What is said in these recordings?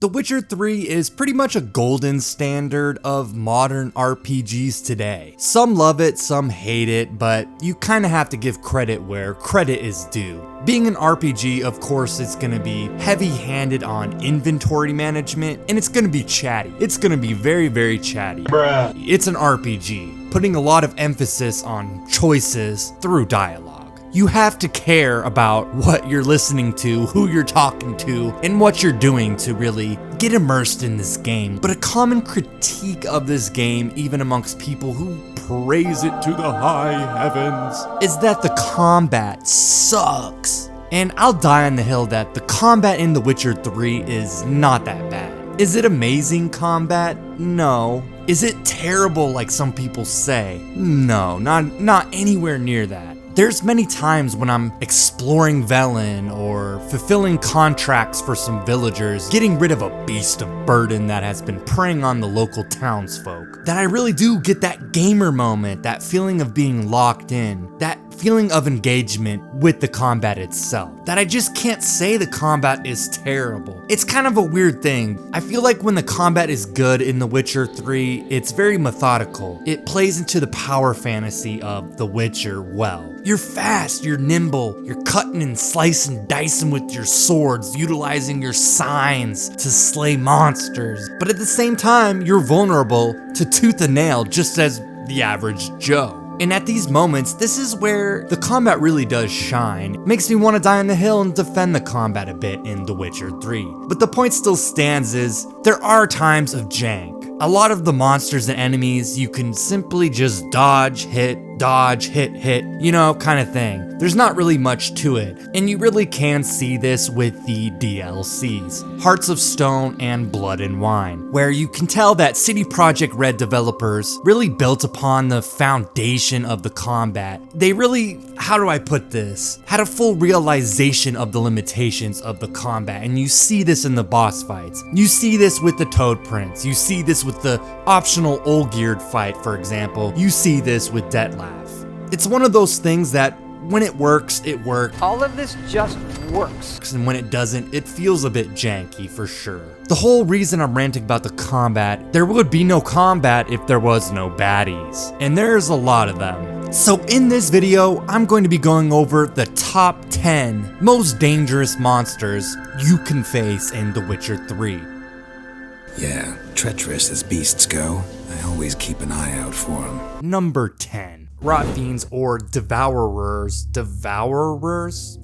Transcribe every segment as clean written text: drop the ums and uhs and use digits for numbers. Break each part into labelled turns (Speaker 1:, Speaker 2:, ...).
Speaker 1: The Witcher 3 is pretty much a golden standard of modern RPGs today. Some love it, some hate it, but you kinda have to give credit where credit is due. Being an RPG, of course, it's gonna be heavy-handed on inventory management, and it's gonna be chatty. It's gonna be very, very chatty.
Speaker 2: Bruh.
Speaker 1: It's an RPG, putting a lot of emphasis on choices through dialogue. You have to care about what you're listening to, who you're talking to, and what you're doing to really get immersed in this game. But a common critique of this game, even amongst people who praise it to the high heavens, is that the combat sucks. And I'll die on the hill that the combat in The Witcher 3 is not that bad. Is it amazing combat? No. Is it terrible like some people say? No, not anywhere near that. There's many times when I'm exploring Velen or fulfilling contracts for some villagers, getting rid of a beast of burden that has been preying on the local townsfolk, that I really do get that gamer moment, that feeling of being locked in, that feeling of engagement with the combat itself, that I just can't say the combat is terrible. It's kind of a weird thing. I feel like when the combat is good in The Witcher 3, it's very methodical. It plays into the power fantasy of The Witcher well. You're fast, you're nimble, you're cutting and slicing and dicing with your swords, utilizing your signs to slay monsters. But at the same time, you're vulnerable to tooth and nail just as the average Joe. And at these moments, this is where the combat really does shine. It makes me want to die on the hill and defend the combat a bit in The Witcher 3. But the point still stands is, there are times of jank. A lot of the monsters and enemies, you can simply just dodge, hit, you know, kind of thing. There's not really much to it, and you really can see this with the DLCs, Hearts of Stone and Blood and Wine, where you can tell that CD Projekt Red developers really built upon the foundation of the combat. They really, how do I put this, had a full realization of the limitations of the combat, and you see this in the boss fights. You see this with the Toad Prince, you see this with the optional Olgierd fight, for example. You see this with Dettlaff. It's one of those things that when it works, it works.
Speaker 2: All of this just works.
Speaker 1: And when it doesn't, it feels a bit janky for sure. The whole reason I'm ranting about the combat, there would be no combat if there was no baddies. And there's a lot of them. So in this video, I'm going to be going over the top 10 most dangerous monsters you can face in The Witcher 3.
Speaker 3: Yeah, treacherous as beasts go. I always keep an eye out for them.
Speaker 1: Number 10. Rot Fiends or Devourers,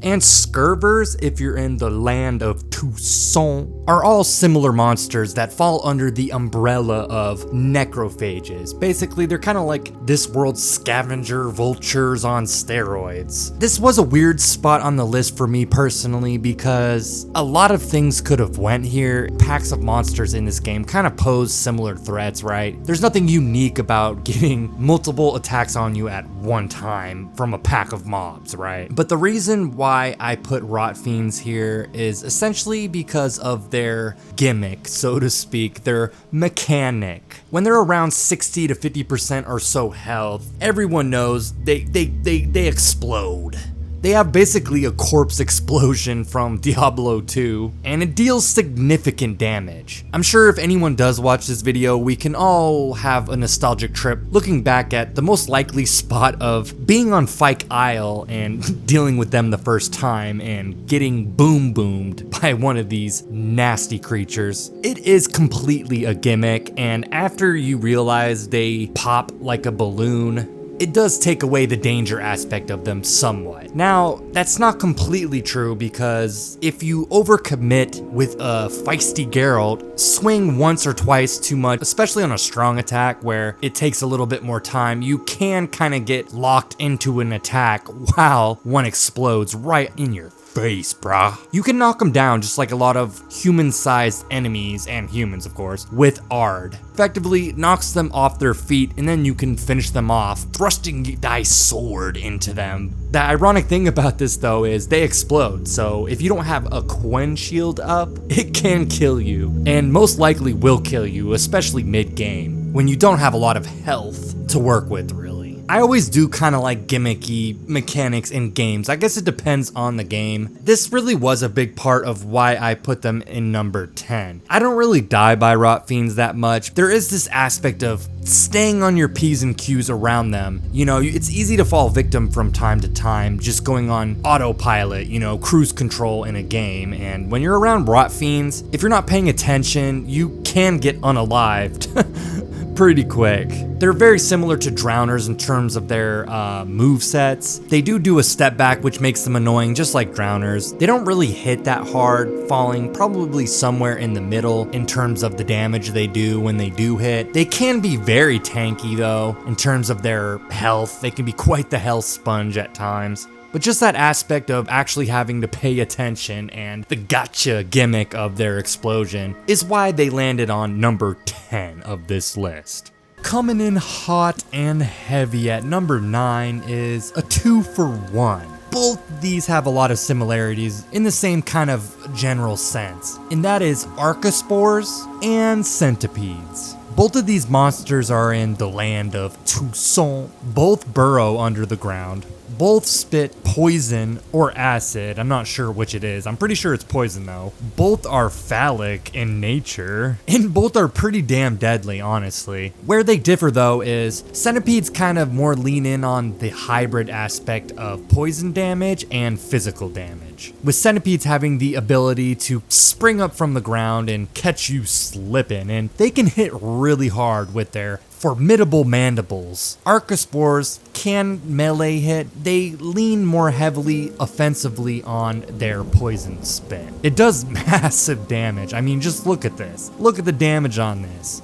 Speaker 1: and Scurvers if you're in the land of Toussaint, are all similar monsters that fall under the umbrella of necrophages. Basically, they're kind of like this world's scavenger vultures on steroids. This was a weird spot on the list for me personally because a lot of things could have went here. Packs of monsters in this game kind of pose similar threats, right? There's nothing unique about getting multiple attacks on you at one time from a pack of mobs, right? But the reason why I put Rot Fiends here is essentially because of their gimmick, so to speak, their mechanic. When they're around 60 to 50% or so health, everyone knows they explode. They have basically a corpse explosion from Diablo 2, and it deals significant damage. I'm sure if anyone does watch this video, we can all have a nostalgic trip looking back at the most likely spot of being on Fyke Isle and dealing with them the first time and getting boomed by one of these nasty creatures. It is completely a gimmick, and after you realize they pop like a balloon, it does take away the danger aspect of them somewhat. Now, that's not completely true because if you overcommit with a feisty Geralt, swing once or twice too much, especially on a strong attack where it takes a little bit more time, you can kind of get locked into an attack while one explodes right in your face, brah. You can knock them down just like a lot of human-sized enemies, and humans of course, with Ard. Effectively knocks them off their feet and then you can finish them off, thrusting thy sword into them. The ironic thing about this though is they explode, so if you don't have a Quen shield up, it can kill you, and most likely will kill you, especially mid-game, when you don't have a lot of health to work with really. I always do kind of like gimmicky mechanics in games. I guess it depends on the game. This really was a big part of why I put them in number 10. I don't really die by rot fiends that much. There is this aspect of staying on your P's and Q's around them. You know, it's easy to fall victim from time to time, just going on autopilot, you know, cruise control in a game. And when you're around rot fiends, if you're not paying attention, you can get unalived pretty quick. They're very similar to drowners in terms of their move sets. They do a step back, which makes them annoying, just like drowners. They don't really hit that hard, falling probably somewhere in the middle in terms of the damage they do when they do hit. They can be very tanky though, in terms of their health. They can be quite the health sponge at times. But just that aspect of actually having to pay attention and the gotcha gimmick of their explosion is why they landed on number 10 of this list. Coming in hot and heavy at number 9 is a 2-for-1. Both these have a lot of similarities in the same kind of general sense, and that is archospores and centipedes. Both of these monsters are in the land of Toussaint. Both burrow under the ground. Both spit poison or acid. I'm not sure which it is. I'm pretty sure it's poison though. Both are phallic in nature, and both are pretty damn deadly, honestly. Where they differ though is centipedes kind of more lean in on the hybrid aspect of poison damage and physical damage, with centipedes having the ability to spring up from the ground and catch you slipping, and they can hit really hard with their formidable mandibles. Archospores can melee hit. They lean more heavily offensively on their poison spit. It does massive damage. I mean, just look at this. Look at the damage on this.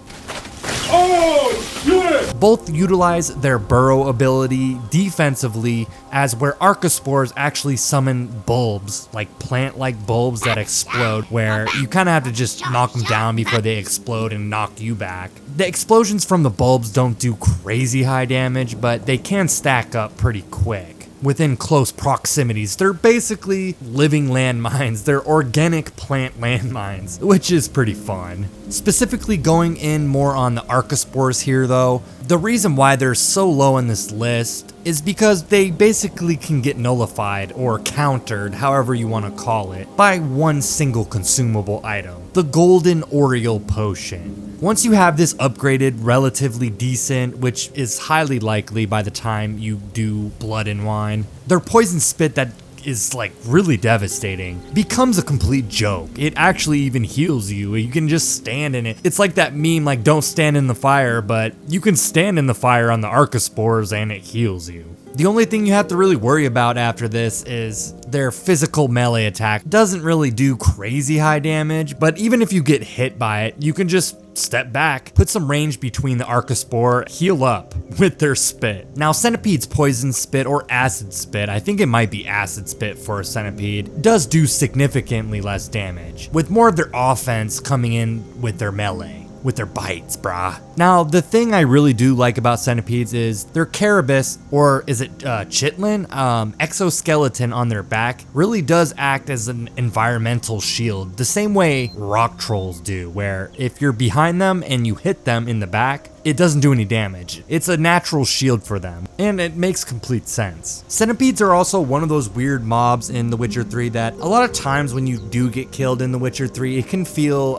Speaker 1: Both utilize their burrow ability defensively, as where archospores actually summon bulbs, like plant-like bulbs that explode, where you kind of have to just knock them down before they explode and knock you back. The explosions from the bulbs don't do crazy high damage, but they can stack up pretty quick within close proximities. They're basically living landmines. They're organic plant landmines, which is pretty fun. Specifically going in more on the archospores here though, the reason why they're so low on this list is because they basically can get nullified or countered, however you want to call it, by one single consumable item, the Golden Oriole Potion. Once you have this upgraded relatively decent, which is highly likely by the time you do Blood and Wine, their poison spit that is like really devastating becomes a complete joke. It actually even heals you. You can just stand in it. It's like that meme, like don't stand in the fire, but you can stand in the fire on the archospores and it heals you. The only thing you have to really worry about after this is their physical melee attack. Doesn't really do crazy high damage, but even if you get hit by it, you can just step back, put some range between the archospore, heal up with their spit. Now centipede's poison spit or acid spit, I think it might be acid spit for a centipede, does do significantly less damage, with more of their offense coming in with their melee. With their bites, brah. Now, the thing I really do like about centipedes is their carapace, or is it chitlin, exoskeleton on their back, really does act as an environmental shield, the same way rock trolls do, where if you're behind them and you hit them in the back, it doesn't do any damage. It's a natural shield for them, and it makes complete sense. Centipedes are also one of those weird mobs in The Witcher 3 that a lot of times when you do get killed in The Witcher 3, it can feel,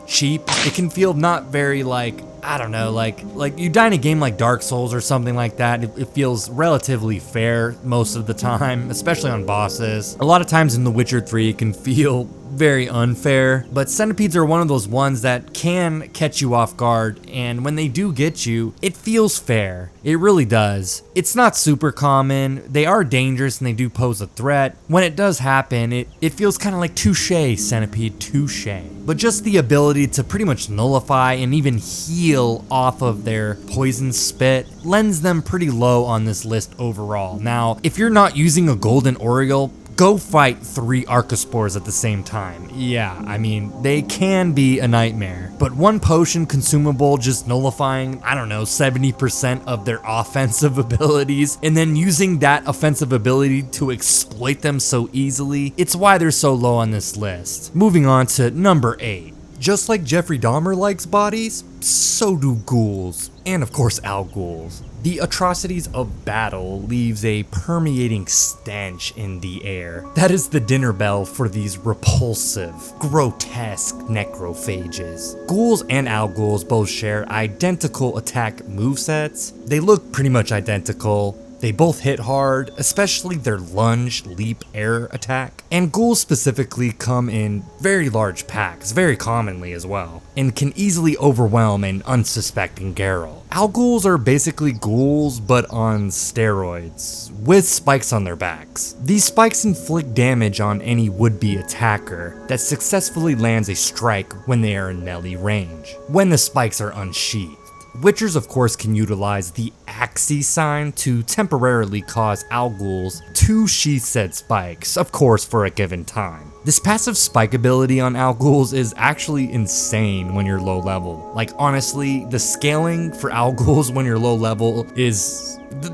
Speaker 1: cheap. It can feel not very like, I don't know, like you die in a game like Dark Souls or something like that. It feels relatively fair most of the time, especially on bosses. A lot of times in The Witcher 3 it can feel very unfair, but centipedes are one of those ones that can catch you off guard, and when they do get you, it feels fair. It really does. It's not super common. They are dangerous and they do pose a threat. When it does happen, it feels kind of like touche, centipede, touche. But just the ability to pretty much nullify and even heal off of their poison spit lends them pretty low on this list overall. Now, if you're not using a Golden Oriole, go fight 3 archospores at the same time. Yeah, I mean, they can be a nightmare. But one potion consumable just nullifying, I don't know, 70% of their offensive abilities, and then using that offensive ability to exploit them so easily, it's why they're so low on this list. Moving on to number 8. Just like Jeffrey Dahmer likes bodies, so do ghouls. And of course, owl ghouls. The atrocities of battle leaves a permeating stench in the air. That is the dinner bell for these repulsive, grotesque necrophages. Ghouls and Owlghouls both share identical attack movesets. They look pretty much identical. They both hit hard, especially their lunge, leap, air attack. And ghouls specifically come in very large packs, very commonly as well, and can easily overwhelm an unsuspecting Geralt. Owlghouls are basically ghouls but on steroids, with spikes on their backs. These spikes inflict damage on any would-be attacker that successfully lands a strike when they are in melee range, when the spikes are unsheathed. Witchers of course can utilize the axis sign to temporarily cause Owlghouls to sheath said spikes, of course for a given time. This passive spike ability on Owlghouls is actually insane when you're low level. Like honestly, the scaling for Owlghouls when you're low level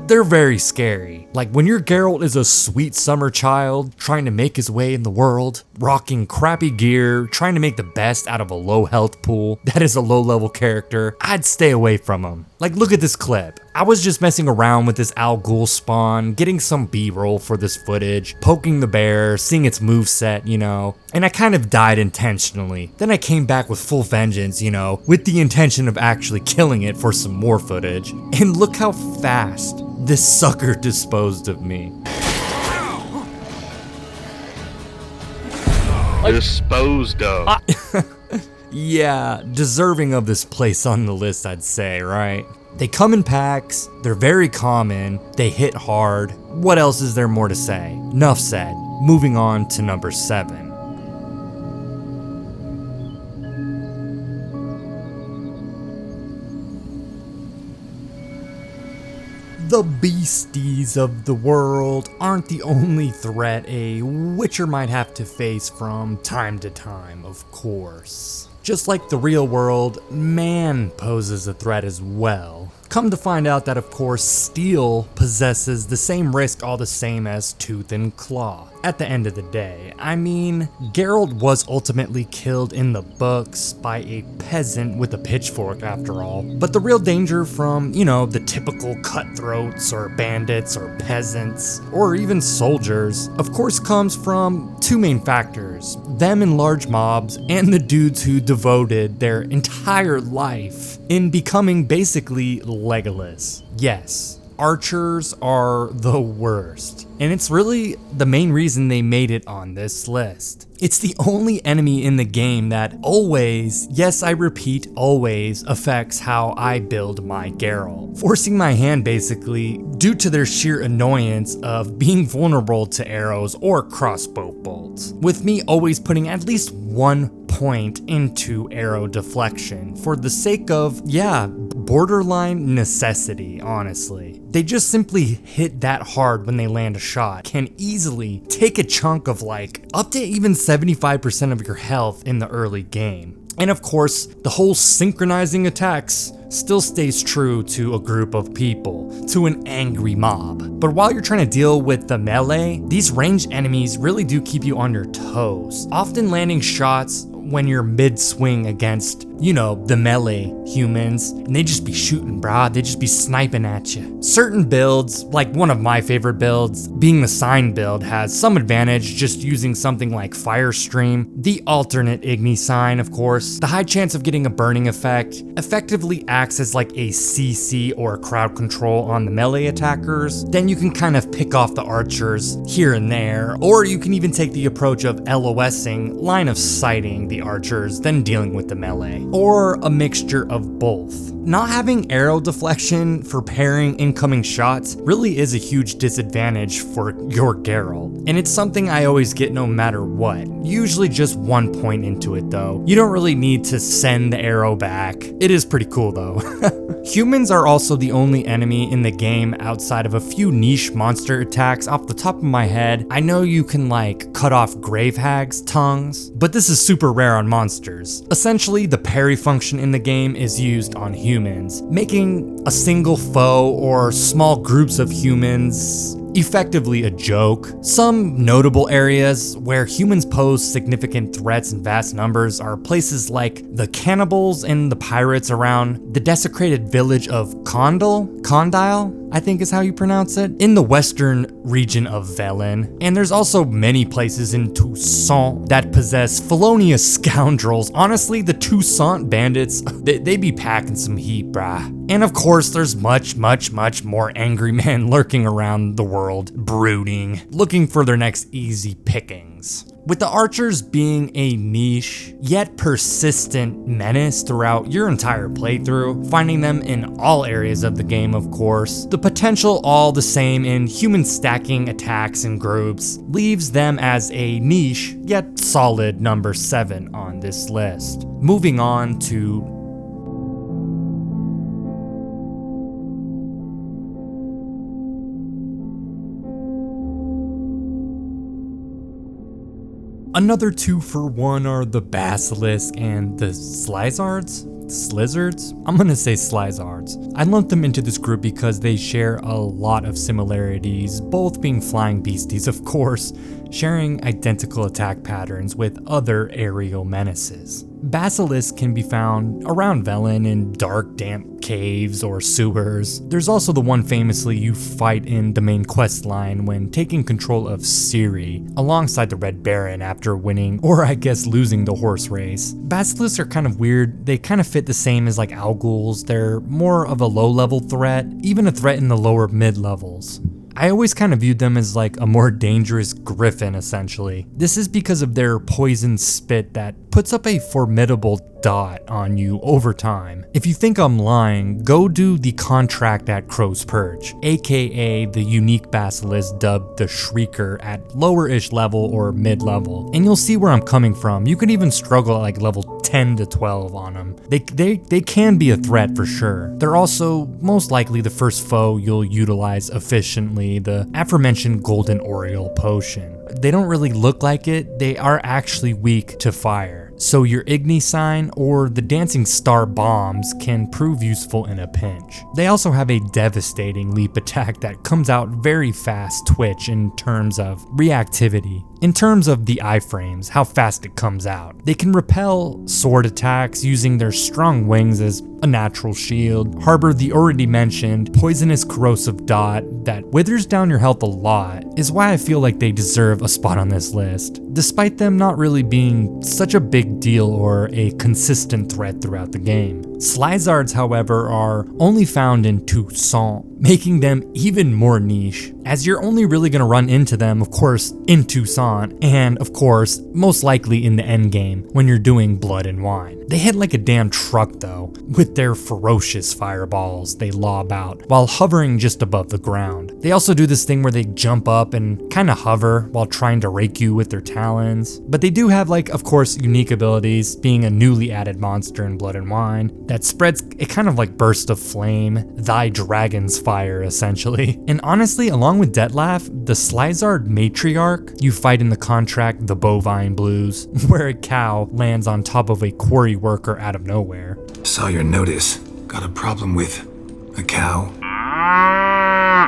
Speaker 1: they're very scary. Like when your Geralt is a sweet summer child trying to make his way in the world, rocking crappy gear, trying to make the best out of a low health pool, that is a low level character, I'd stay away from him. Like look at this clip. I was just messing around with this Owlghoul spawn, getting some B-roll for this footage, poking the bear, seeing its moveset, you know, and I kind of died intentionally. Then I came back with full vengeance, you know, with the intention of actually killing it for some more footage. And look how fast this sucker disposed of me.
Speaker 4: Disposed of.
Speaker 1: Yeah, deserving of this place on the list, I'd say, right? They come in packs, they're very common, they hit hard. What else is there more to say? Enough said. Moving on to number 7. The beasties of the world aren't the only threat a Witcher might have to face from time to time, of course. Just like the real world, man poses a threat as well. Come to find out that of course steel possesses the same risk all the same as tooth and claw. At the end of the day, I mean, Geralt was ultimately killed in the books by a peasant with a pitchfork after all. But the real danger from, you know, the typical cutthroats or bandits or peasants or even soldiers, of course comes from two main factors. Them in large mobs and the dudes who devoted their entire life in becoming basically Legolas. Yes, archers are the worst, and it's really the main reason they made it on this list. It's the only enemy in the game that always, yes I repeat always, affects how I build my Geralt, forcing my hand basically due to their sheer annoyance of being vulnerable to arrows or crossbow bolts, with me always putting at least 1 point into arrow deflection for the sake of, yeah, borderline necessity, honestly. They just simply hit that hard when they land a shot, can easily take a chunk of like up to even 75% of your health in the early game. And of course, the whole synchronizing attacks still stays true to a group of people, to an angry mob. But while you're trying to deal with the melee, these ranged enemies really do keep you on your toes, often landing shots when you're mid-swing against, you know, the melee humans, and they just be shooting, brah, they just be sniping at you. Certain builds, like one of my favorite builds, being the sign build, has some advantage just using something like Fire Stream, the alternate Igni sign, of course. The high chance of getting a burning effect effectively acts as like a CC or crowd control on the melee attackers. Then you can kind of pick off the archers here and there, or you can even take the approach of LOSing, line of sighting the archers, then dealing with the melee, or a mixture of both. Not having arrow deflection for parrying incoming shots really is a huge disadvantage for your Geralt, and it's something I always get no matter what. Usually just 1 point into it though. You don't really need to send the arrow back. It is pretty cool though. Humans are also the only enemy in the game outside of a few niche monster attacks. Off the top of my head, I know you can like cut off grave hags' tongues, but this is super rare on monsters. Essentially, the parry function in the game is used on humans, making a single foe or small groups of humans effectively a joke. Some notable areas where humans pose significant threats in vast numbers are places like the cannibals and the pirates around the desecrated village of Condyle, I think is how you pronounce it, in the western region of Velen. And there's also many places in Toussaint that possess felonious scoundrels. Honestly, the Toussaint bandits, they be packing some heat, brah. And of course, there's much more angry men lurking around the world, brooding, looking for their next easy pickings. With the archers being a niche, yet persistent menace throughout your entire playthrough, finding them in all areas of the game of course, the potential all the same in human stacking attacks in groups leaves them as a niche, yet solid number 7 on this list. Moving on to another 2 for 1 are the Basilisk and the Slizzards? I'm gonna say Slizzards. I lumped them into this group because they share a lot of similarities, both being flying beasties of course, sharing identical attack patterns with other aerial menaces. Basilisk can be found around Velen in dark, damp caves or sewers. There's also the one famously you fight in the main quest line when taking control of Ciri, alongside the Red Baron after winning, or I guess losing the horse race. Basilisks are kind of weird. They kind of fit the same as like Owlghouls. They're more of a low-level threat, even a threat in the lower mid-levels. I always kind of viewed them as like a more dangerous griffin essentially. This is because of their poison spit that puts up a formidable dot on you over time. If you think I'm lying, go do the contract at Crow's Perch, aka the unique basilisk dubbed the Shrieker at lower-ish level or mid-level, and you'll see where I'm coming from. You can even struggle at like level 10 to 12 on them. They can be a threat for sure. They're also most likely the first foe you'll utilize efficiently, the aforementioned Golden Oriole potion. They don't really look like it, they are actually weak to fire. So your Igni sign or the dancing star bombs can prove useful in a pinch. They also have a devastating leap attack that comes out very fast twitch in terms of reactivity. In terms of the iframes, how fast it comes out. They can repel sword attacks using their strong wings as a natural shield, harbor the already mentioned poisonous corrosive dot that withers down your health a lot, is why I feel like they deserve a spot on this list, despite them not really being such a big deal or a consistent threat throughout the game. Slizzards, however, are only found in Toussaint, making them even more niche, as you're only really going to run into them, of course, in Toussaint, and of course, most likely in the endgame when you're doing Blood and Wine. They hit like a damn truck though, with their ferocious fireballs they lob out while hovering just above the ground. They also do this thing where they jump up and kind of hover while trying to rake you with their talons, but they do have like, of course, unique abilities, being a newly added monster in Blood and Wine that spreads a kind of like burst of flame, thy dragon's fire essentially. And honestly, along with Detlaf, the Slizzard matriarch you fight in the contract The Bovine Blues, where a cow lands on top of a quarry worker out of nowhere.
Speaker 3: Saw your notice. Got a problem with a cow?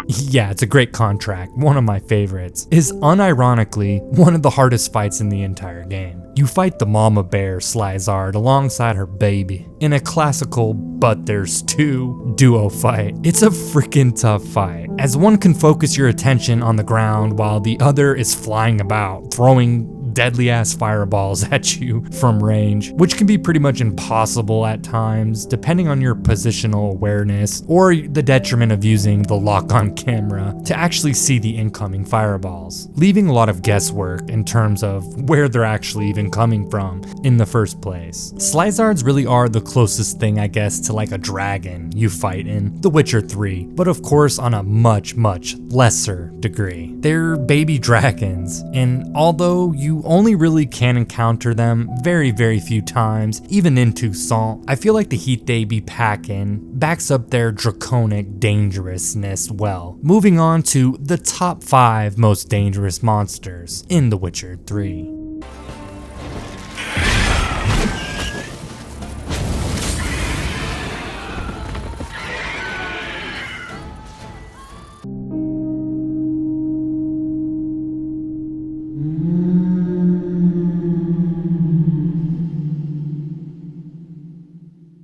Speaker 1: Yeah, it's a great contract, one of my favorites, is unironically one of the hardest fights in the entire game. You fight the mama bear Slizzard alongside her baby in a classical but there's two duo fight. It's a freaking tough fight, as one can focus your attention on the ground while the other is flying about, throwing deadly ass fireballs at you from range, which can be pretty much impossible at times depending on your positional awareness or the detriment of using the lock-on camera to actually see the incoming fireballs, leaving a lot of guesswork in terms of where they're actually even coming from in the first place. Slizzards really are the closest thing, I guess, to like a dragon you fight in The Witcher 3, but of course on a much lesser degree. They're baby dragons, and although you only really can encounter them very few times, even in Toussaint, I feel like the heat they be packing backs up their draconic dangerousness well. Moving on to the top 5 most dangerous monsters in The Witcher 3.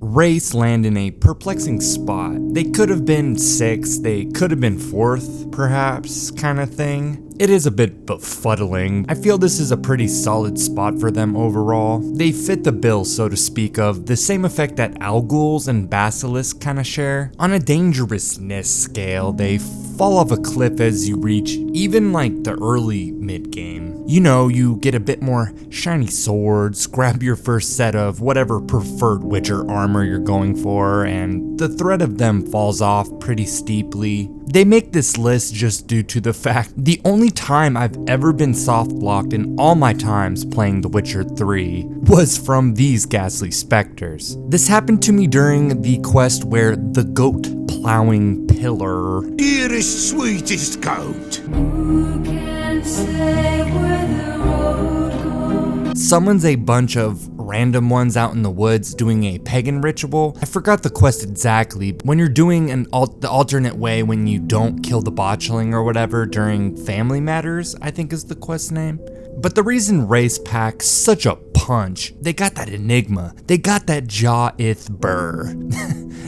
Speaker 1: race land in a perplexing spot. They could have been 6th, they could have been 4th, perhaps, kind of thing. It is a bit befuddling. I feel this is a pretty solid spot for them overall. They fit the bill, so to speak, of the same effect that Alguls and Basilisks kind of share. On a dangerousness scale, they fall off a cliff as you reach even like the early mid-game. You know, you get a bit more shiny swords, grab your first set of whatever preferred Witcher armor you're going for, and the threat of them falls off pretty steeply. They make this list just due to the fact the only time I've ever been soft locked in all my times playing The Witcher 3 was from these ghastly specters. This happened to me during the quest where the goat plowing pillar,
Speaker 5: dearest, sweetest goat,
Speaker 6: Who can say where the road goes?
Speaker 1: summons a bunch of random ones out in the woods doing a pagan ritual. I forgot the quest exactly, but when you're doing the alternate way when you don't kill the botchling or whatever during family matters, I think is the quest name. But the reason race packs such a punch, they got that enigma, they got that jaw-ith burr.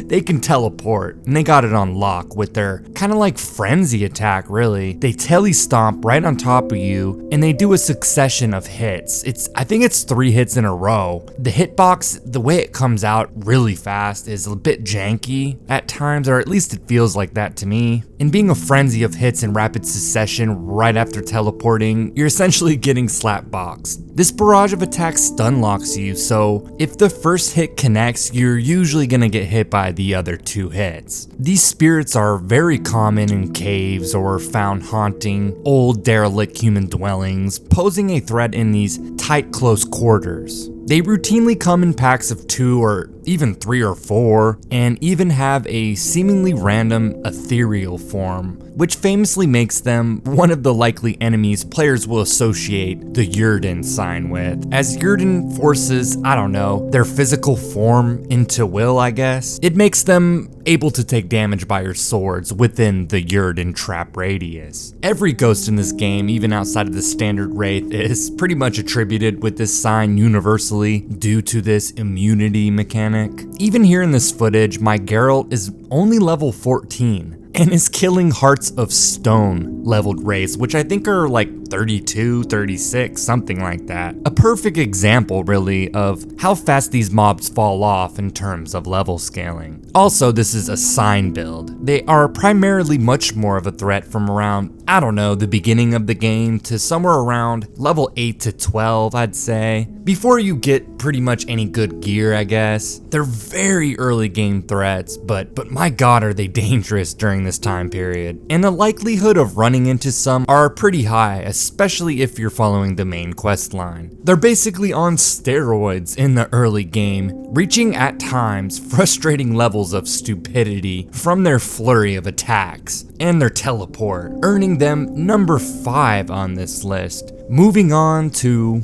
Speaker 1: They can teleport, and they got it on lock with their kind of like frenzy attack, really. They tele-stomp right on top of you, and they do a succession of hits. I think it's 3 hits in a row. The hitbox, the way it comes out really fast, is a bit janky at times, or at least it feels like that to me. And being a frenzy of hits in rapid succession right after teleporting, you're essentially getting slapboxed. This barrage of attacks stun locks you, so if the first hit connects, you're usually gonna get hit by the other 2 hits. These spirits are very common in caves or found haunting old derelict human dwellings, posing a threat in these tight close quarters. They routinely come in packs of 2 or even 3 or 4, and even have a seemingly random ethereal form, which famously makes them one of the likely enemies players will associate the Yrden sign with, as Yrden forces, I don't know, their physical form into will, I guess. It makes them able to take damage by your swords within the Yrden trap radius. Every ghost in this game, even outside of the standard wraith, is pretty much attributed with this sign universally due to this immunity mechanic. Even here in this footage, my Geralt is only level 14 and is killing Hearts of Stone leveled wraiths, which I think are like 32, 36, something like that. A perfect example, really, of how fast these mobs fall off in terms of level scaling. Also, this is a sign build. They are primarily much more of a threat from around, I don't know, the beginning of the game to somewhere around level 8 to 12, I'd say. Before you get pretty much any good gear, I guess. They're very early game threats, but my god are they dangerous during this time period. And the likelihood of running into some are pretty high, especially if you're following the main quest line. They're basically on steroids in the early game, reaching at times frustrating levels of stupidity from their flurry of attacks and their teleport, earning them number 5 on this list. Moving on to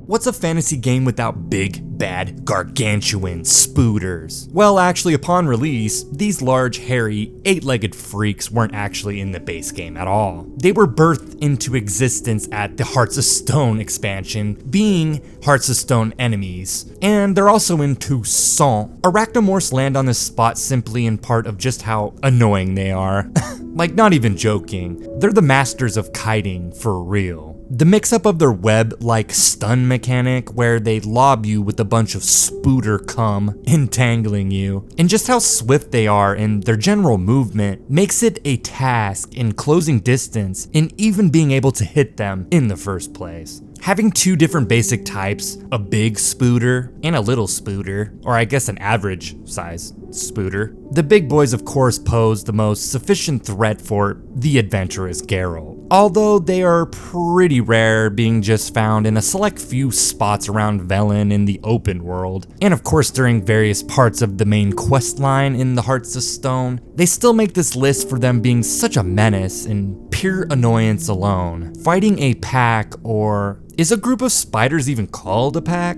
Speaker 1: what's a fantasy game without big, bad, gargantuan spooters? Well, actually, upon release, these large, hairy, 8-legged freaks weren't actually in the base game at all. They were birthed into existence at the Hearts of Stone expansion, being Hearts of Stone enemies. And they're also in Toussaint. Arachnomorphs land on this spot simply in part of just how annoying they are. Like, not even joking. They're the masters of kiting for real. The mix-up of their web-like stun mechanic, where they lob you with a bunch of spooter cum, entangling you, and just how swift they are in their general movement, makes it a task in closing distance and even being able to hit them in the first place. Having 2 different basic types, a big spooter and a little spooter, or I guess an average size spooter. The big boys of course pose the most sufficient threat for the adventurous Geralt. Although they are pretty rare, being just found in a select few spots around Velen in the open world, and of course during various parts of the main quest line in the Hearts of Stone, they still make this list for them being such a menace and pure annoyance alone. Fighting a pack, or is a group of spiders even called a pack?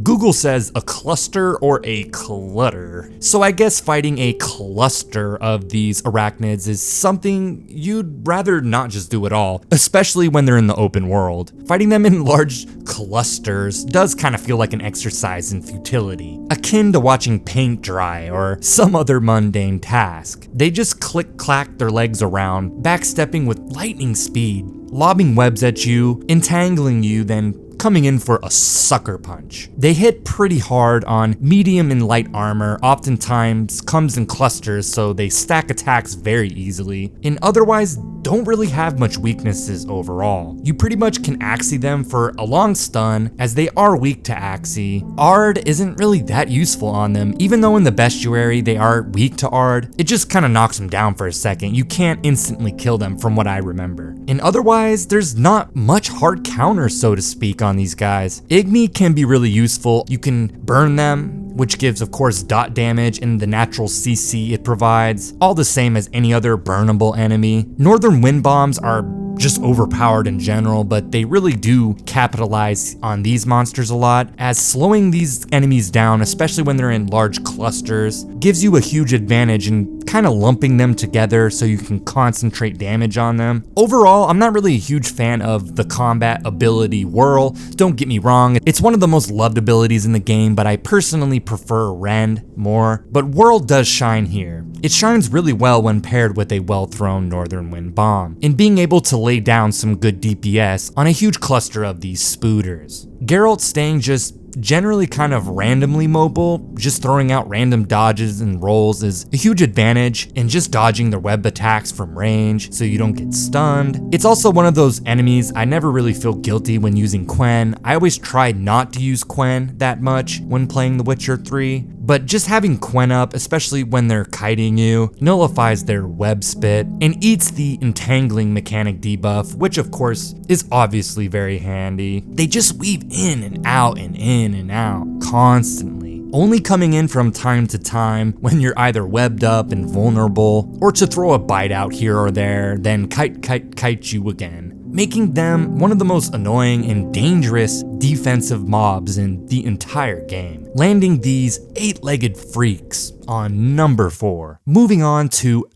Speaker 1: Google says a cluster or a clutter. So I guess fighting a cluster of these arachnids is something you'd rather not just do at all, especially when they're in the open world. Fighting them in large clusters does kind of feel like an exercise in futility, akin to watching paint dry or some other mundane task. They just click-clack their legs around, backstepping with lightning speed, lobbing webs at you, entangling you, then coming in for a sucker punch. They hit pretty hard on medium and light armor, oftentimes comes in clusters, so they stack attacks very easily, and otherwise don't really have much weaknesses overall. You pretty much can Axie them for a long stun, as they are weak to Axie. Ard isn't really that useful on them, even though in the bestiary they are weak to Ard. It just kind of knocks them down for a second. You can't instantly kill them from what I remember. And otherwise, there's not much hard counter, so to speak, on these guys. Igni can be really useful. You can burn them, which gives of course dot damage and the natural CC it provides, all the same as any other burnable enemy. Northern wind bombs are just overpowered in general, but they really do capitalize on these monsters a lot, as slowing these enemies down, especially when they're in large clusters, gives you a huge advantage in kind of lumping them together so you can concentrate damage on them. Overall, I'm not really a huge fan of the combat ability Whirl. Don't get me wrong, it's one of the most loved abilities in the game, but I personally prefer Rend more. But Whirl does shine here. It shines really well when paired with a well-thrown Northern Wind Bomb, in being able to lay down some good DPS on a huge cluster of these spooters. Geralt staying just generally kind of randomly mobile, just throwing out random dodges and rolls is a huge advantage, and just dodging their web attacks from range so you don't get stunned. It's also one of those enemies I never really feel guilty when using Quen. I always try not to use Quen that much when playing The Witcher 3, but just having Quen up, especially when they're kiting you, nullifies their web spit and eats the entangling mechanic debuff, which of course is obviously very handy. They just weave in and out and in and out constantly, only coming in from time to time when you're either webbed up and vulnerable, or to throw a bite out here or there, then kite you again, making them one of the most annoying and dangerous defensive mobs in the entire game. Landing these 8-legged freaks on number 4. Moving on to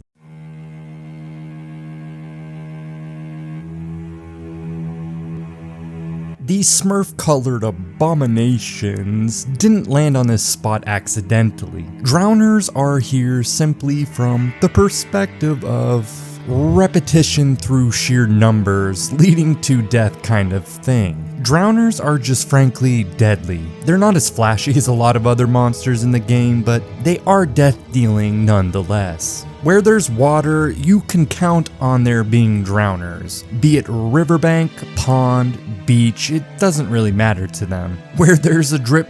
Speaker 1: these Smurf-colored abominations didn't land on this spot accidentally. Drowners are here simply from the perspective of repetition through sheer numbers leading to death kind of thing. Drowners are just frankly deadly. They're not as flashy as a lot of other monsters in the game, but they are death-dealing nonetheless. Where there's water, you can count on there being drowners. Be it riverbank, pond, beach, it doesn't really matter to them. Where there's a drip,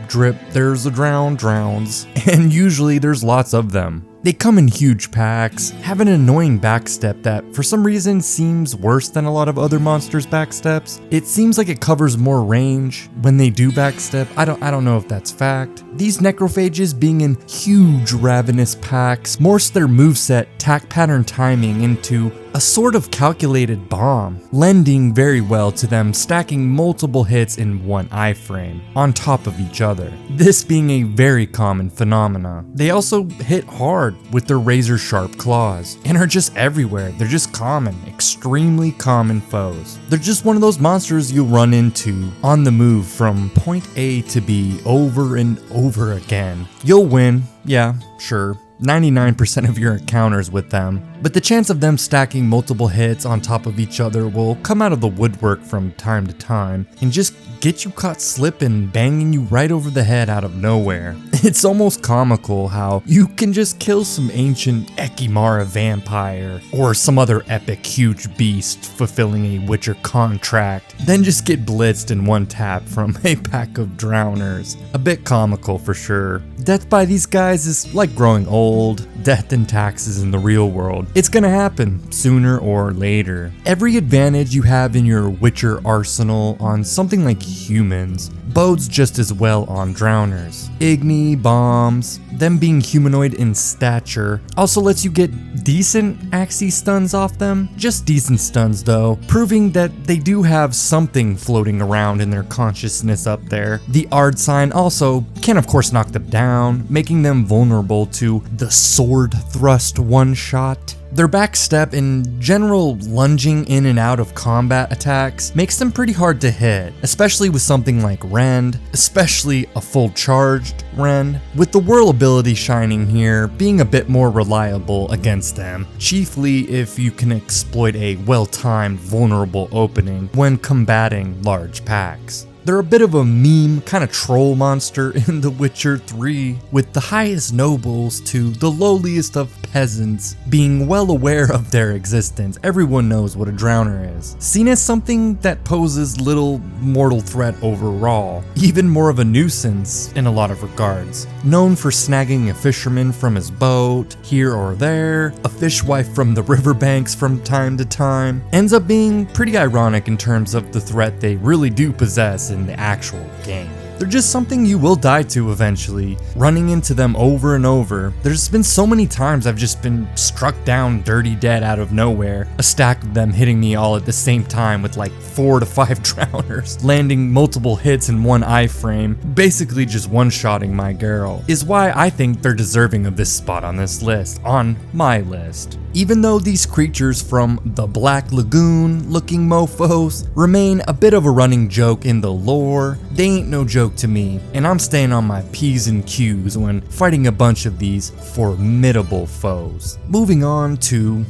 Speaker 1: there's a drowns, and usually there's lots of them. They come in huge packs, have an annoying backstep that for some reason seems worse than a lot of other monsters' backsteps. It seems like it covers more range when they do backstep. I don't know if that's fact. These necrophages being in huge ravenous packs morph their moveset attack pattern timing into a sort of calculated bomb, lending very well to them stacking multiple hits in one iframe on top of each other, this being a very common phenomena. They also hit hard with their razor sharp claws and are just everywhere. They're just common, extremely common foes. They're just one of those monsters you'll run into on the move from point A to B over and over again. You'll win, yeah, sure, 99% of your encounters with them, but the chance of them stacking multiple hits on top of each other will come out of the woodwork from time to time and just get you caught slipping, banging you right over the head out of nowhere. It's almost comical how you can just kill some ancient Ekimara vampire or some other epic huge beast fulfilling a Witcher contract, then just get blitzed in one tap from a pack of drowners. A bit comical for sure. Death by these guys is like growing old, death and taxes in the real world. It's gonna happen sooner or later. Every advantage you have in your Witcher arsenal on something like humans bodes just as well on drowners. Igni, enemy bombs, them being humanoid in stature, also lets you get decent axis stuns off them. Just decent stuns though, proving that they do have something floating around in their consciousness up there. The Ard sign also can of course knock them down, making them vulnerable to the sword thrust one-shot. Their backstep and general lunging in and out of combat attacks makes them pretty hard to hit, especially with something like Rend, especially a full charged Rend, with the whirl ability shining here being a bit more reliable against them, chiefly if you can exploit a well-timed vulnerable opening when combating large packs. They're a bit of a meme kind of troll monster in The Witcher 3, with the highest nobles to the lowliest of peasants being well aware of their existence. Everyone knows what a drowner is. Seen as something that poses little mortal threat overall, even more of a nuisance in a lot of regards. Known for snagging a fisherman from his boat, here or there, a fishwife from the riverbanks from time to time, ends up being pretty ironic in terms of the threat they really do possess in the actual game. They're just something you will die to eventually, running into them over and over. There's been so many times I've just been struck down dirty dead out of nowhere, a stack of them hitting me all at the same time with like 4 to 5 drowners, landing multiple hits in one iframe, basically just one-shotting my Geralt, is why I think they're deserving of this spot on this list, on my list. Even though these creatures from the Black Lagoon looking mofos remain a bit of a running joke in the lore, they ain't no joke to me, and I'm staying on my P's and Q's when fighting a bunch of these formidable foes. Moving on to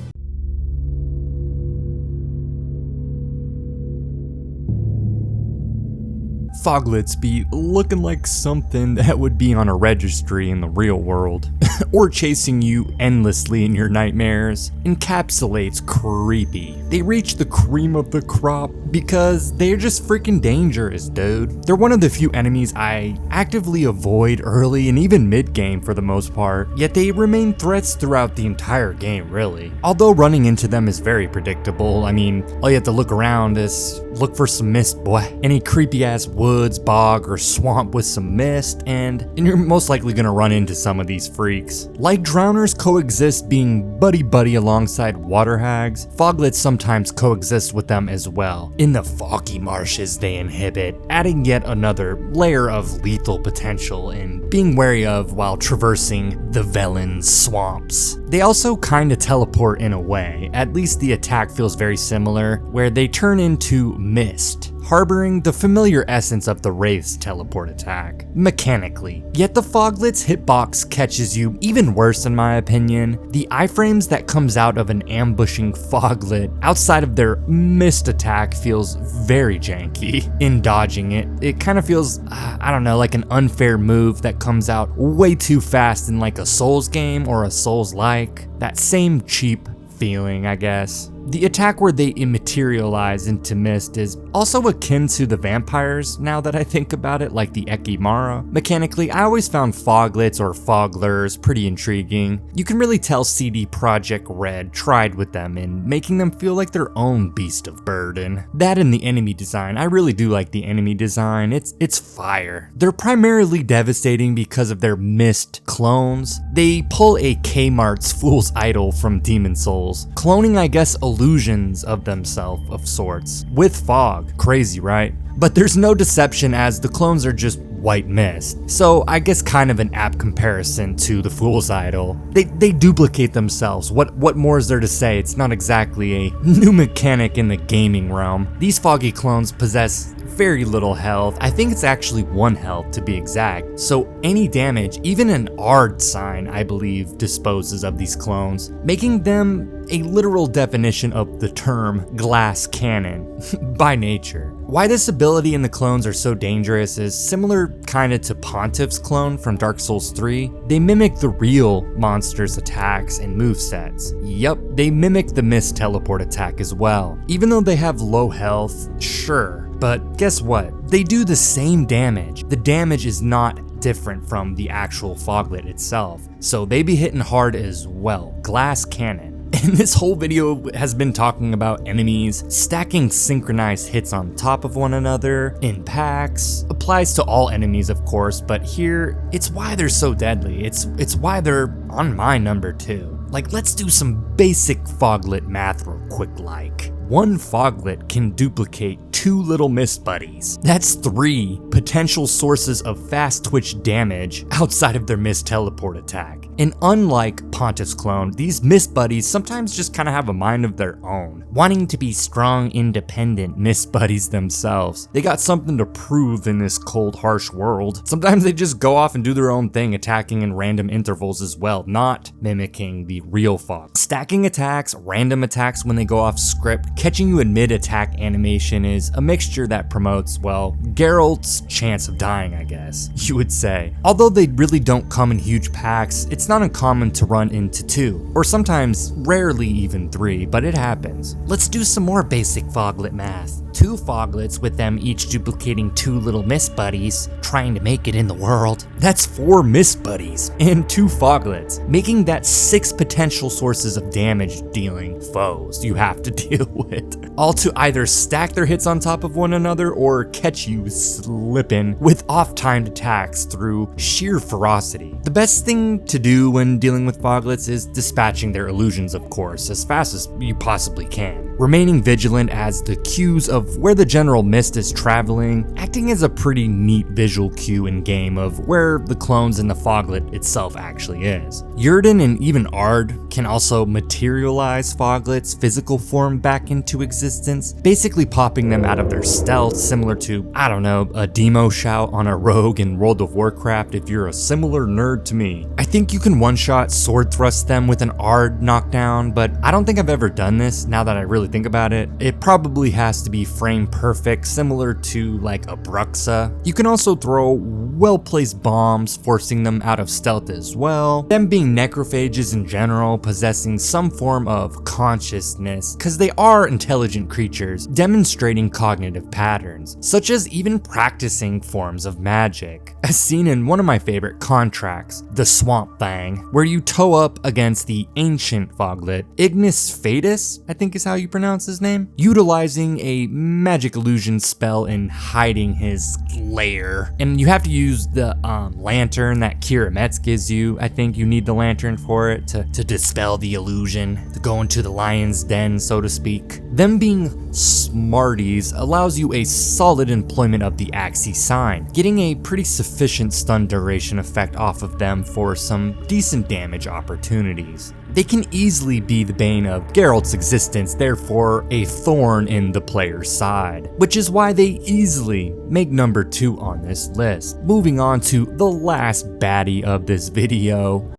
Speaker 1: Foglets be looking like something that would be on a registry in the real world, or chasing you endlessly in your nightmares. Encapsulates creepy. They reach the cream of the crop because they're just freaking dangerous, dude. They're one of the few enemies I actively avoid early and even mid-game for the most part, yet they remain threats throughout the entire game, really. Although running into them is very predictable. I mean, all you have to look around is look for some mist, boy. Any creepy ass woods, bog, or swamp with some mist, and you're most likely gonna run into some of these freaks. Like drowners coexist being buddy-buddy alongside water hags, foglets sometimes coexist with them as well. In the foggy marshes they inhibit, adding yet another layer of lethal potential and being wary of while traversing the Velen swamps. They also kinda teleport in a way, at least the attack feels very similar, where they turn into mist, harboring the familiar essence of the Wraith's teleport attack, mechanically. Yet the Foglet's hitbox catches you even worse in my opinion. The iframes that comes out of an ambushing Foglet outside of their mist attack feels very janky. In dodging it, it kind of feels, I don't know, like an unfair move that comes out way too fast in like a Souls game or a Souls-like. That same cheap feeling, I guess. The attack where they immaterialize into mist is also akin to the vampires now that I think about it, like the Ekimara. Mechanically, I always found Foglets or Foglers pretty intriguing. You can really tell CD Projekt Red tried with them in making them feel like their own beast of burden. That and the enemy design, I really do like the enemy design, it's fire. They're primarily devastating because of their mist clones. They pull a Kmart's Fool's Idol from Demon Souls, cloning I guess illusions of themselves of sorts, with fog. Crazy, right? But there's no deception as the clones are just white mist. So I guess kind of an apt comparison to the Fool's Idol. They duplicate themselves. What more is there to say? It's not exactly a new mechanic in the gaming realm. These foggy clones possess very little health. I think it's actually 1 health to be exact. So any damage, even an Ard sign, I believe, disposes of these clones, making them a literal definition of the term glass cannon by nature. Why this ability and the clones are so dangerous is similar kinda to Pontiff's clone from Dark Souls 3. They mimic the real monster's attacks and movesets. Yup, they mimic the mist teleport attack as well. Even though they have low health, sure. But guess what? They do the same damage. The damage is not different from the actual Foglet itself, so they be hitting hard as well. Glass cannon. And this whole video has been talking about enemies stacking synchronized hits on top of one another in packs. Applies to all enemies, of course, but here, it's why they're so deadly. It's why they're on my number 2. Like, let's do some basic foglet math real quick like. One foglet can duplicate 2 little mist buddies. That's 3 potential sources of fast twitch damage outside of their mist teleport attack. And unlike Pontiff's clone, these mist buddies sometimes just kind of have a mind of their own, wanting to be strong, independent mist buddies themselves. They got something to prove in this cold, harsh world. Sometimes they just go off and do their own thing, attacking in random intervals as well, not mimicking the real fog. Stacking attacks, random attacks when they go off script, catching you in mid-attack animation is a mixture that promotes, well, Geralt's chance of dying, I guess, you would say. Although they really don't come in huge packs, it's not uncommon to run into 2, or sometimes rarely even 3, but it happens. Let's do some more basic foglet math. 2 foglets with them each duplicating 2 little mist buddies, trying to make it in the world. That's 4 mist buddies and 2 foglets, making that 6 potential sources of damage dealing foes you have to deal with. All to either stack their hits on top of one another or catch you slipping with off-timed attacks through sheer ferocity. The best thing to do when dealing with foglets is dispatching their illusions, of course, as fast as you possibly can. Remaining vigilant as the cues of where the general mist is traveling, acting as a pretty neat visual cue in game of where the clones and the foglet itself actually is. Yrden and even Ard can also materialize foglet's physical form back into existence, basically popping them out of their stealth, similar to, I don't know, a demo shout on a rogue in World of Warcraft if you're a similar nerd to me. I think you can one-shot sword thrust them with an Ard knockdown, but I don't think I've ever done this now that I really think about it. It probably has to be frame perfect, similar to like a Bruxa. You can also throw well-placed bombs, forcing them out of stealth as well. Them being necrophages in general, possessing some form of consciousness, because they are intelligent creatures, demonstrating cognitive patterns, such as even practicing forms of magic, as seen in one of my favorite contracts, the Swamp Thing, where you toe up against the ancient foglet, Ignis Fadus, I think is how you pronounce his name, utilizing a magic illusion spell and hiding his lair. And you have to use the lantern that Kira Metz gives you. I think you need the lantern for it to dispel the illusion, to go into the lion's den, so to speak. Them being Smarties allows you a solid employment of the Axii sign, getting a pretty sufficient stun duration effect off of them for some decent damage opportunities. They can easily be the bane of Geralt's existence, therefore a thorn in the player's side, which is why they easily make number 2 on this list. Moving on to the last baddie of this video.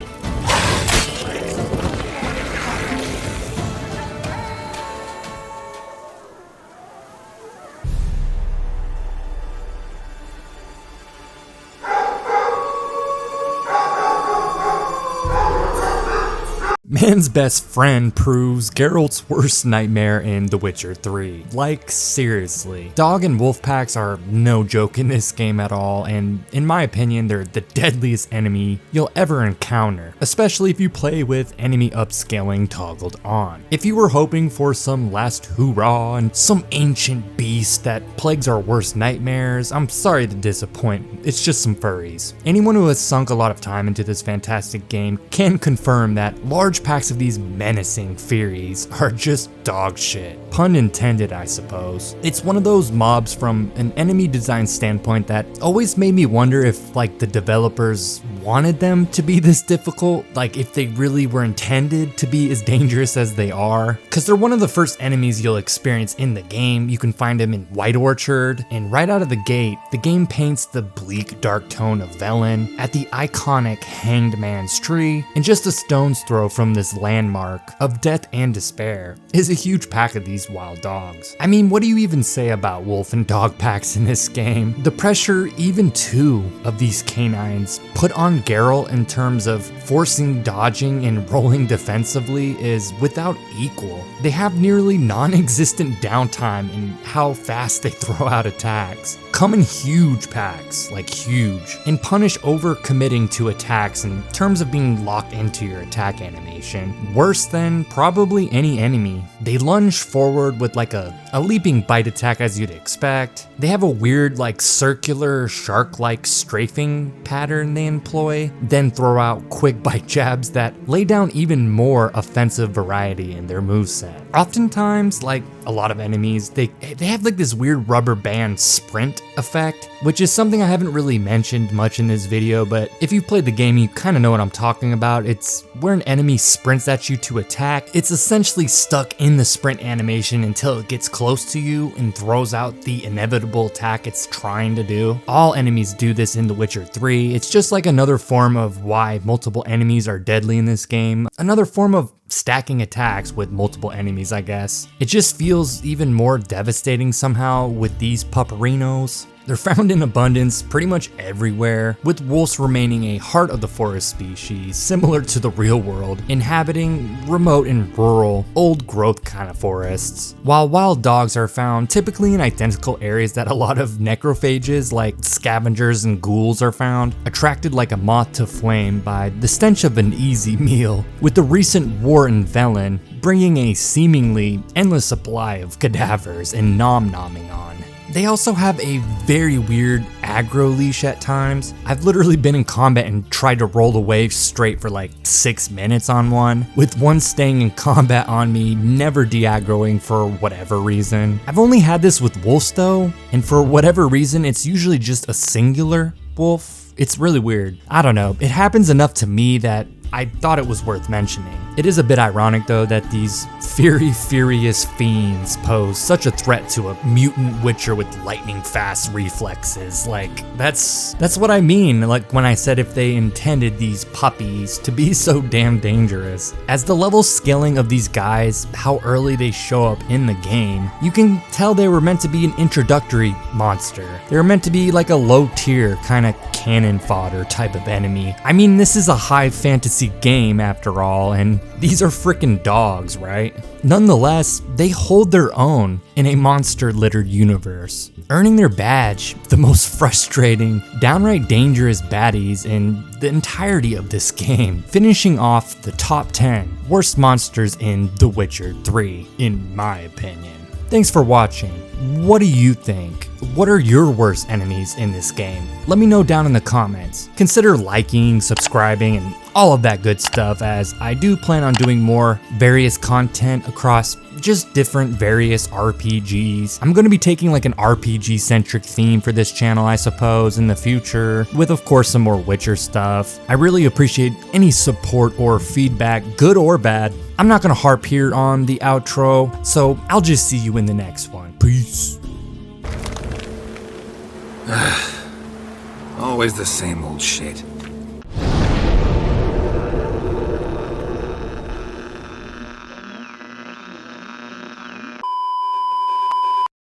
Speaker 1: Man's best friend proves Geralt's worst nightmare in The Witcher 3. Like, seriously. Dog and wolf packs are no joke in this game at all, and in my opinion, they're the deadliest enemy you'll ever encounter, especially if you play with enemy upscaling toggled on. If you were hoping for some last hurrah and some ancient beast that plagues our worst nightmares, I'm sorry to disappoint. It's just some furries. Anyone who has sunk a lot of time into this fantastic game can confirm that large packs of these menacing Furies are just dog shit. Pun intended, I suppose. It's one of those mobs from an enemy design standpoint that always made me wonder if like the developers wanted them to be this difficult, like if they really were intended to be as dangerous as they are. Cause they're one of the first enemies you'll experience in the game. You can find them in White Orchard, and right out of the gate, the game paints the bleak dark tone of Velen at the iconic Hanged Man's Tree, and just a stone's throw from this landmark of death and despair is a huge pack of these wild dogs. I mean, what do you even say about wolf and dog packs in this game? The pressure even 2 of these canines put on Geralt in terms of forcing dodging and rolling defensively is without equal. They have nearly non-existent downtime in how fast they throw out attacks. come in huge packs, like huge, and punish overcommitting to attacks in terms of being locked into your attack animation, worse than probably any enemy. They lunge forward with like a leaping bite attack as you'd expect. They have a weird like circular shark-like strafing pattern they employ, then throw out quick bite jabs that lay down even more offensive variety in their moveset. Oftentimes, like a lot of enemies, they have like this weird rubber band sprint effect, which is something I haven't really mentioned much in this video, but if you've played the game, you kind of know what I'm talking about. It's where an enemy sprints at you to attack. It's essentially stuck in the sprint animation until it gets close to you and throws out the inevitable attack it's trying to do. All enemies do this in The Witcher 3. It's just like another form of why multiple enemies are deadly in this game. Another form of stacking attacks with multiple enemies, I guess. It just feels even more devastating somehow with these pupperinos. They're found in abundance pretty much everywhere, with wolves remaining a heart of the forest species, similar to the real world, inhabiting remote and rural, old growth kind of forests, while wild dogs are found typically in identical areas that a lot of necrophages like scavengers and ghouls are found, attracted like a moth to flame by the stench of an easy meal, with the recent war in Velen bringing a seemingly endless supply of cadavers and nom-nomming on. They also have a very weird aggro leash at times. I've literally been in combat and tried to roll away straight for like 6 minutes on one, with one staying in combat on me, never de-aggroing for whatever reason. I've only had this with wolves though, and for whatever reason it's usually just a singular wolf. It's really weird. I don't know, it happens enough to me that I thought it was worth mentioning. It is a bit ironic though that these furious fiends pose such a threat to a mutant witcher with lightning fast reflexes. Like, that's what I mean, like when I said if they intended these puppies to be so damn dangerous. As the level scaling of these guys, how early they show up in the game, you can tell they were meant to be an introductory monster. They were meant to be like a low tier kind of cannon fodder type of enemy. I mean, this is a high fantasy game after all, and these are freaking dogs, right? Nonetheless, they hold their own in a monster-littered universe, earning their badge the most frustrating, downright dangerous baddies in the entirety of this game, finishing off the top 10 worst monsters in The Witcher 3, in my opinion. Thanks for watching. What do you think? What are your worst enemies in this game? Let me know down in the comments. Consider liking, subscribing, and all of that good stuff, as I do plan on doing more various content across just different various RPGs. I'm going to be taking like an RPG centric theme for this channel, I suppose, in the future, with of course some more Witcher stuff. I really appreciate any support or feedback, good or bad. I'm not going to harp here on the outro, so I'll just see you in the next one. Peace.
Speaker 3: Always the same old shit.